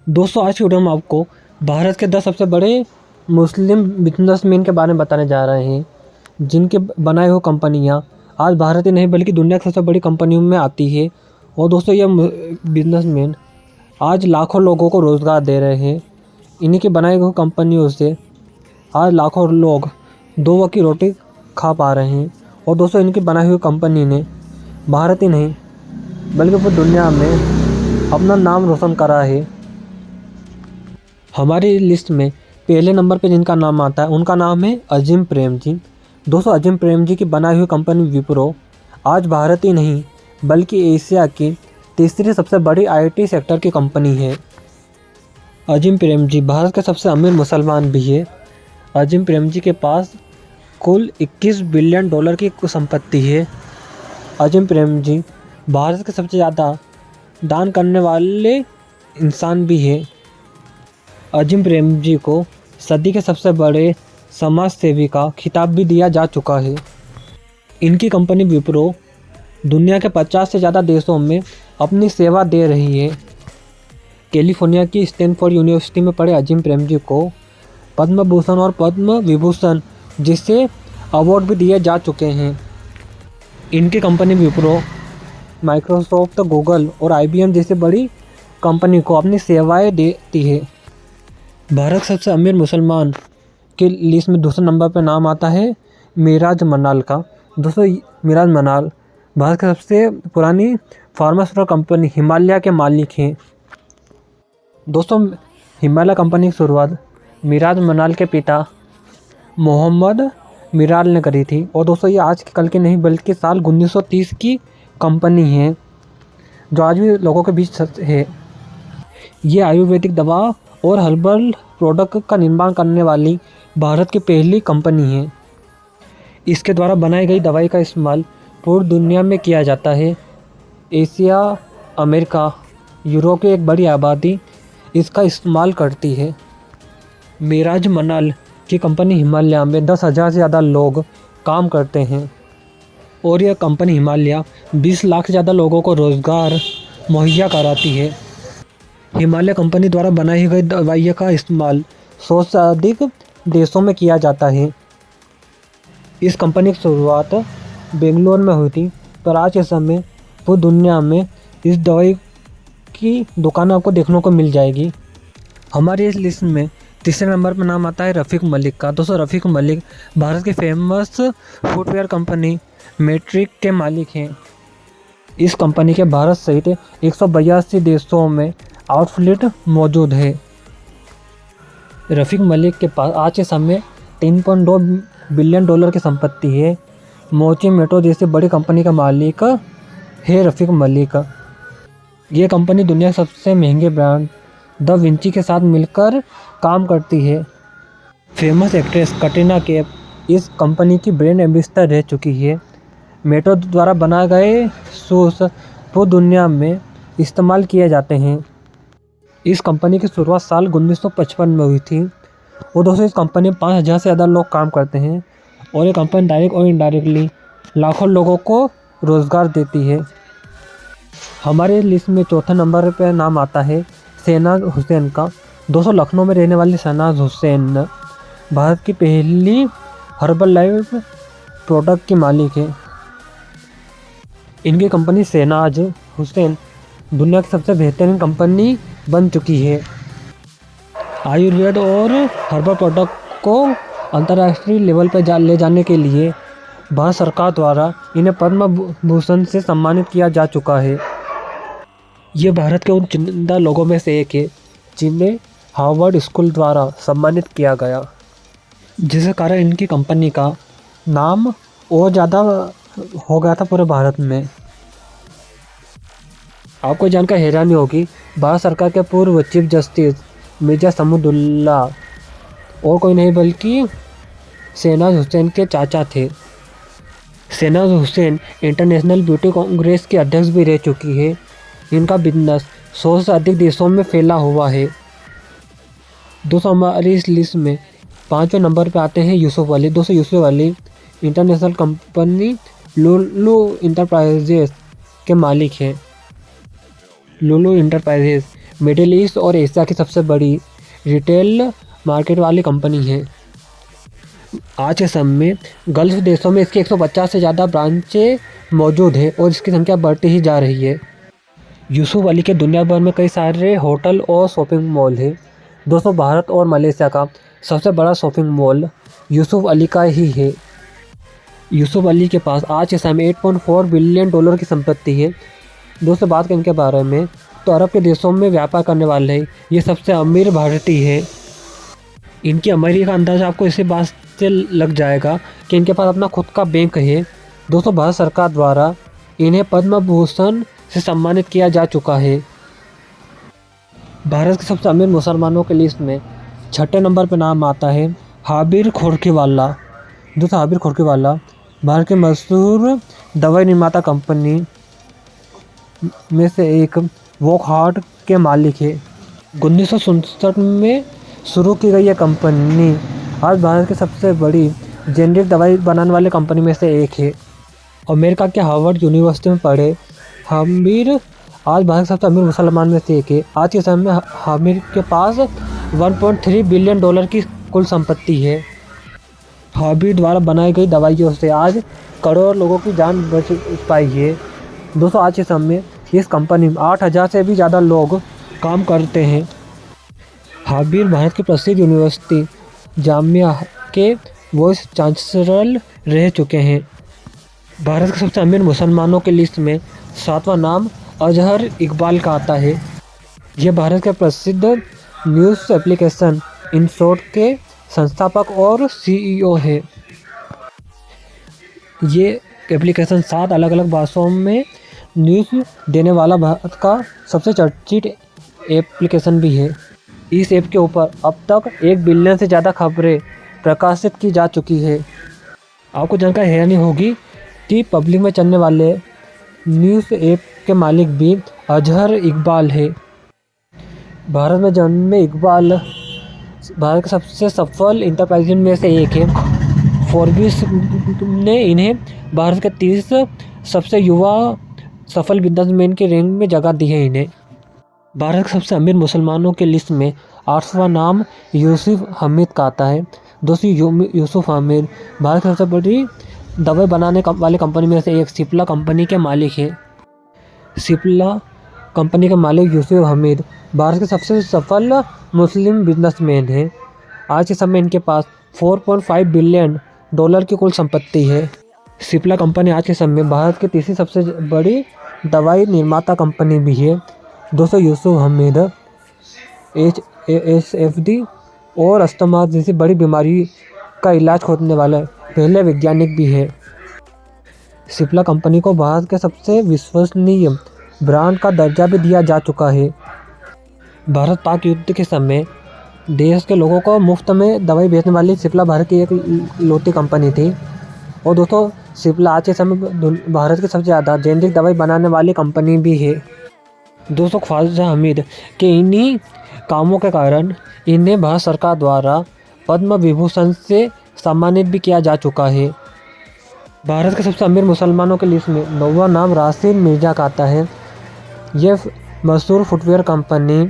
दोस्तों आज की वीडियो में आपको भारत के 10 सबसे बड़े मुस्लिम बिजनेसमैन के बारे में बताने जा रहे हैं, जिनके बनाए हुए कंपनियां आज भारत ही नहीं बल्कि दुनिया की सबसे बड़ी कंपनियों में आती है। और दोस्तों ये बिजनेसमैन आज लाखों लोगों को रोज़गार दे रहे हैं। इन्हीं के बनाए हुए कंपनियों से आज लाखों लोग 2 वक्त की रोटी खा पा रहे हैं। और दोस्तों इनकी बनाई हुई कंपनी ने भारत ही नहीं बल्कि पूरी दुनिया में अपना नाम रोशन करा है। हमारी लिस्ट में पहले नंबर पे जिनका नाम आता है उनका नाम है अज़ीम प्रेमजी। दोस्तों अज़ीम प्रेमजी की बनाई हुई कंपनी विप्रो आज भारत ही नहीं बल्कि एशिया की तीसरी सबसे बड़ी आईटी सेक्टर की कंपनी है। अज़ीम प्रेमजी भारत के सबसे अमीर मुसलमान भी है। अज़ीम प्रेमजी के पास कुल $21 बिलियन की संपत्ति है। अज़ीम प्रेमजी भारत के सबसे ज़्यादा दान करने वाले इंसान भी है। अज़ीम प्रेमजी को सदी के सबसे बड़े समाज सेवी का खिताब भी दिया जा चुका है। इनकी कंपनी विप्रो दुनिया के 50 से ज़्यादा देशों में अपनी सेवा दे रही है। कैलिफोर्निया की स्टैनफोर्ड यूनिवर्सिटी में पढ़े अज़ीम प्रेमजी को पद्म भूषण और पद्म विभूषण जिससे अवार्ड भी दिए जा चुके हैं। इनकी कंपनी विप्रो माइक्रोसॉफ्ट, गूगल और IBM जैसी बड़ी कंपनी को अपनी सेवाएं देती है। भारत के सबसे अमीर मुसलमान के लिस्ट में दूसरे नंबर पर नाम आता है मिराज मनाल का। दोस्तों मिराज मनाल भारत की सबसे पुरानी फार्मास्यूटिकल कंपनी हिमालय के मालिक हैं। दोस्तों हिमालय कंपनी की शुरुआत मिराज मनाल के पिता मोहम्मद मिराल ने करी थी। और दोस्तों ये आज कल की नहीं बल्कि साल 1930 की कंपनी है जो आज भी लोगों के बीच है। ये आयुर्वेदिक दवा और हर्बल प्रोडक्ट का निर्माण करने वाली भारत की पहली कंपनी है। इसके द्वारा बनाई गई दवाई का इस्तेमाल पूरी दुनिया में किया जाता है। एशिया, अमेरिका, यूरोप की एक बड़ी आबादी इसका इस्तेमाल करती है। मिराज मनाल की कंपनी हिमालय में 10,000 से ज़्यादा लोग काम करते हैं और यह कंपनी हिमालय 20 लाख से ज़्यादा लोगों को रोज़गार मुहैया कराती है। हिमालय कंपनी द्वारा बनाई गई दवाइयों का इस्तेमाल 100 से अधिक देशों में किया जाता है। इस कंपनी की शुरुआत बेंगलोर में हुई थी, पर आज के समय पूरी दुनिया में इस दवाई की दुकान आपको देखने को मिल जाएगी। हमारी इस लिस्ट में तीसरे नंबर पर नाम आता है रफ़ीक मलिक का। दोस्तों रफ़ीक मलिक भारत की फेमस फुटवेयर कंपनी मैट्रिक के मालिक हैं। इस कंपनी के भारत सहित 182 देशों में आउटलेट मौजूद है। रफ़ीक मलिक के पास आज के समय $3.2 बिलियन की संपत्ति है। मोची मेट्रो जैसी बड़ी कंपनी का मालिक है रफ़ीक मलिक। ये कंपनी दुनिया के सबसे महंगे ब्रांड द विंची के साथ मिलकर काम करती है। फेमस एक्ट्रेस कटरीना कैफ इस कंपनी की ब्रांड एम्बेसडर रह चुकी है। मेट्रो द्वारा बनाए गए शूज़ पूरी दुनिया में इस्तेमाल किए जाते हैं। इस कंपनी की शुरुआत साल 1955 में हुई थी। और दोस्तों इस कंपनी में 5,000 से ज़्यादा लोग काम करते हैं और ये कंपनी डायरेक्ट और इनडायरेक्टली लाखों लोगों को रोज़गार देती है। हमारे लिस्ट में चौथे नंबर पर नाम आता है शहनाज हुसैन का। दोस्तों लखनऊ में रहने वाली शहनाज हुसैन भारत की पहली हर्बल लाइफ प्रोडक्ट की मालिक है। इनकी कंपनी शहनाज हुसैन दुनिया की सबसे बेहतरीन कंपनी बन चुकी है। आयुर्वेद और हर्बल प्रोडक्ट को अंतर्राष्ट्रीय लेवल पर ले जाने के लिए भारत सरकार द्वारा इन्हें पद्म भूषण से सम्मानित किया जा चुका है। ये भारत के उन चुनिंदा लोगों में से एक है जिन्हें हार्वर्ड स्कूल द्वारा सम्मानित किया गया, जिसके कारण इनकी कंपनी का नाम और ज़्यादा हो गया था पूरे भारत में। आपको जानकर हैरानी होगी, भारत सरकार के पूर्व चीफ जस्टिस मिर्जा समदुल्ला और कोई नहीं बल्कि शहनाज हुसैन के चाचा थे। शहनाज हुसैन इंटरनेशनल ब्यूटी कांग्रेस के अध्यक्ष भी रह चुकी है। इनका बिजनेस 100 से अधिक देशों में फैला हुआ है। दोस्तों हमारी इस लिस्ट में 5वें नंबर पर आते हैं यूसुफ अली। दोस्तों यूसुफ अली इंटरनेशनल कंपनी लुलु इंटरप्राइजेस के मालिक हैं। लुलु इंटरप्राइजेस मिडिल ईस्ट और एशिया की सबसे बड़ी रिटेल मार्केट वाली कंपनी है। आज के समय में गल्फ देशों में इसकी 150 से ज़्यादा ब्रांचें मौजूद है और इसकी संख्या बढ़ती ही जा रही है। यूसुफ अली के दुनिया भर में कई सारे होटल और शॉपिंग मॉल हैं। दोस्तों, भारत और मलेशिया का सबसे बड़ा शॉपिंग मॉल यूसुफ अली का ही है। यूसुफ अली के पास आज के समय में $8.4 बिलियन की संपत्ति है। दोस्तों, बात करें इनके बारे में तो अरब के देशों में व्यापार करने वाले हैं। ये सबसे अमीर भारतीय है। इनकी अमीरी का अंदाज़ा आपको इसी बात से लग जाएगा कि इनके पास अपना खुद का बैंक है। दोस्तों, भारत सरकार द्वारा इन्हें पद्म भूषण से सम्मानित किया जा चुका है। भारत के सबसे अमीर मुसलमानों की लिस्ट में 6ठे नंबर पर नाम आता है हाबिर खुर्कीवाला। दोस्तों, हाबिर खुर्कीवाला भारत के मशहूर दवाई निर्माता कंपनी में से एक वॉकहार्ट के मालिक है। 1967 में शुरू की गई यह कंपनी आज भारत की सबसे बड़ी जेनेरिक दवाई बनाने वाली कंपनी में से एक है। अमेरिका के हार्वर्ड यूनिवर्सिटी में पढ़े हामिर आज भारत के सबसे अमीर मुसलमान में से एक है। आज के समय में हामिर के पास $1.3 बिलियन की कुल संपत्ति है। हाबिर द्वारा बनाई गई दवाइयों से आज करोड़ों लोगों की जान बच पाई है। दोस्तों, आज के समय में इस कंपनी में 8,000 से भी ज़्यादा लोग काम करते हैं। हाबिर भारत की प्रसिद्ध यूनिवर्सिटी जामिया के वाइस चांसलर रह चुके हैं। भारत के सबसे अमीर मुसलमानों की लिस्ट में 7वां नाम अजहर इकबाल का आता है। यह भारत के प्रसिद्ध न्यूज़ एप्लीकेशन इनशॉट के संस्थापक और सीईओ है। ये एप्लीकेशन 7 अलग अलग भाषाओं में न्यूज़ देने वाला भारत का सबसे चर्चित एप्लीकेशन भी है। इस ऐप के ऊपर अब तक 1 बिलियन से ज़्यादा खबरें प्रकाशित की जा चुकी है। आपको जानकारी हैरानी होगी कि पब्लिक में चलने वाले न्यूज़ ऐप के मालिक भी अजहर इकबाल है। भारत में जन्मे इकबाल भारत के सबसे सफल इंटरप्राइज में से एक है। फोर्ब्स ने इन्हें भारत के 30 सबसे युवा सफल बिजनेसमैन के रैंक में जगह दी है। इन्हें भारत के सबसे अमीर मुसलमानों के लिस्ट में 8वां नाम यूसुफ हमीद का आता है। दोस्तों, यूसुफ हमीद भारत की सबसे बड़ी दवाई बनाने वाली कंपनी में से एक सिप्ला कंपनी के मालिक है। सिप्ला कंपनी के मालिक यूसुफ हमीद भारत के सबसे सफल मुस्लिम बिजनेसमैन हैं। आज के समय इनके पास $4.5 बिलियन की कुल संपत्ति है। सिप्ला कंपनी आज के समय में भारत की तीसरी सबसे बड़ी दवाई निर्माता कंपनी भी है। दोस्तों, यूसुफ हमीद HSFD और अस्थमा जैसी बड़ी बीमारी का इलाज खोजने वाले पहले वैज्ञानिक भी है। सिप्ला कंपनी को भारत के सबसे विश्वसनीय ब्रांड का दर्जा भी दिया जा चुका है। भारत पाक युद्ध के समय देश के लोगों को मुफ्त में दवाई बेचने वाली सिप्ला भारत की एक इकलौती कंपनी थी। और दोस्तों, सिप्ला आज के समय भारत की सबसे ज़्यादा जेनेरिक दवाई बनाने वाली कंपनी भी है। दोस्तों, ख्वाजा हमीद के इन्हीं कामों के कारण इन्हें भारत सरकार द्वारा पद्म विभूषण से सम्मानित भी किया जा चुका है। भारत के सबसे अमीर मुसलमानों की लिस्ट में 9वां नाम राशिद मिर्ज़ा का आता है। यह मशहूर फुटवेयर कंपनी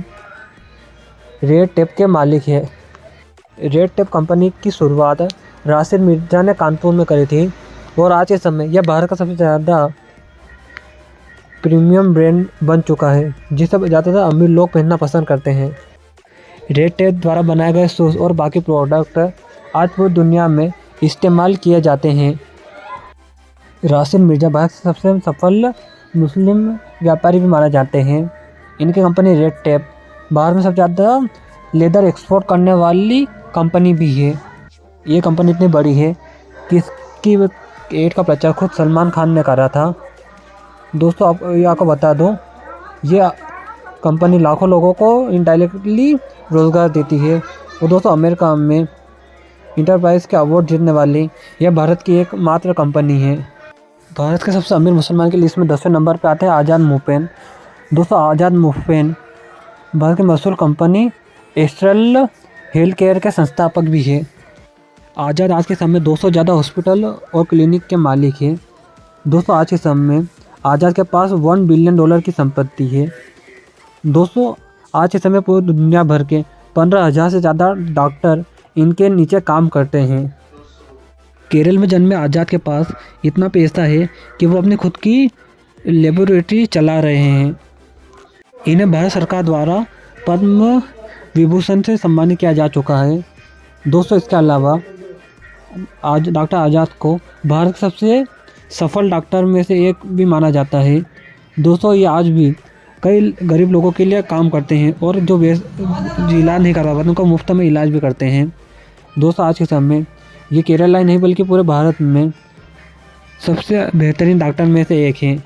रेड टेप के मालिक है। रेड टेप कंपनी की शुरुआत राशिद मिर्ज़ा ने कानपुर में करी थी और आज के समय यह भारत का सबसे ज़्यादा प्रीमियम ब्रांड बन चुका है, जिसे ज़्यादातर अमीर लोग पहनना पसंद करते हैं। रेड टेप द्वारा बनाए गए शूज़ और बाकी प्रोडक्ट आज पूरी दुनिया में इस्तेमाल किए जाते हैं। राशिद मिर्ज़ा भारत के सबसे सफल मुस्लिम व्यापारी भी माने जाते हैं। इनकी कंपनी रेड टेप भारत में सबसे ज़्यादा लेदर एक्सपोर्ट करने वाली कंपनी भी है। ये कंपनी इतनी बड़ी है कि इसकी एड का प्रचार खुद सलमान खान ने करा था। दोस्तों, आपको बता दूं, ये कंपनी लाखों लोगों को इनडायरेक्टली रोज़गार देती है। और दोस्तों, अमेरिका में इंटरप्राइज के अवार्ड जीतने वाली यह भारत की एकमात्र कंपनी है। भारत के सबसे अमीर मुसलमान की लिस्ट में 10वें नंबर पर आते हैं आज़ाद मुपेन। दोस्तों, आज़ाद मुपेन भारत की मशहूर कंपनी एस्ट्रल हेल्थ केयर के संस्थापक भी है। आज़ाद आज के समय 200 ज़्यादा हॉस्पिटल और क्लिनिक के मालिक है। दोस्तों, आज के समय में आज़ाद के पास $1 बिलियन की संपत्ति है। दोस्तों, आज के समय पूरी दुनिया भर के 15,000 से ज़्यादा डॉक्टर इनके नीचे काम करते हैं। केरल में जन्मे आज़ाद के पास इतना पैसा है कि वो अपनी खुद की लेबोरेटरी चला रहे हैं। इन्हें भारत सरकार द्वारा पद्म विभूषण से सम्मानित किया जा चुका है। दोस्तों, इसके अलावा आज डॉक्टर आज़ाद को भारत के सबसे सफल डॉक्टर में से एक भी माना जाता है। दोस्तों, ये आज भी कई गरीब लोगों के लिए काम करते हैं और जो इलाज नहीं करवा पाते उनको मुफ्त में इलाज भी करते हैं। दोस्तों, आज के समय में ये केरल नहीं बल्कि पूरे भारत में सबसे बेहतरीन डॉक्टर में से एक हैं।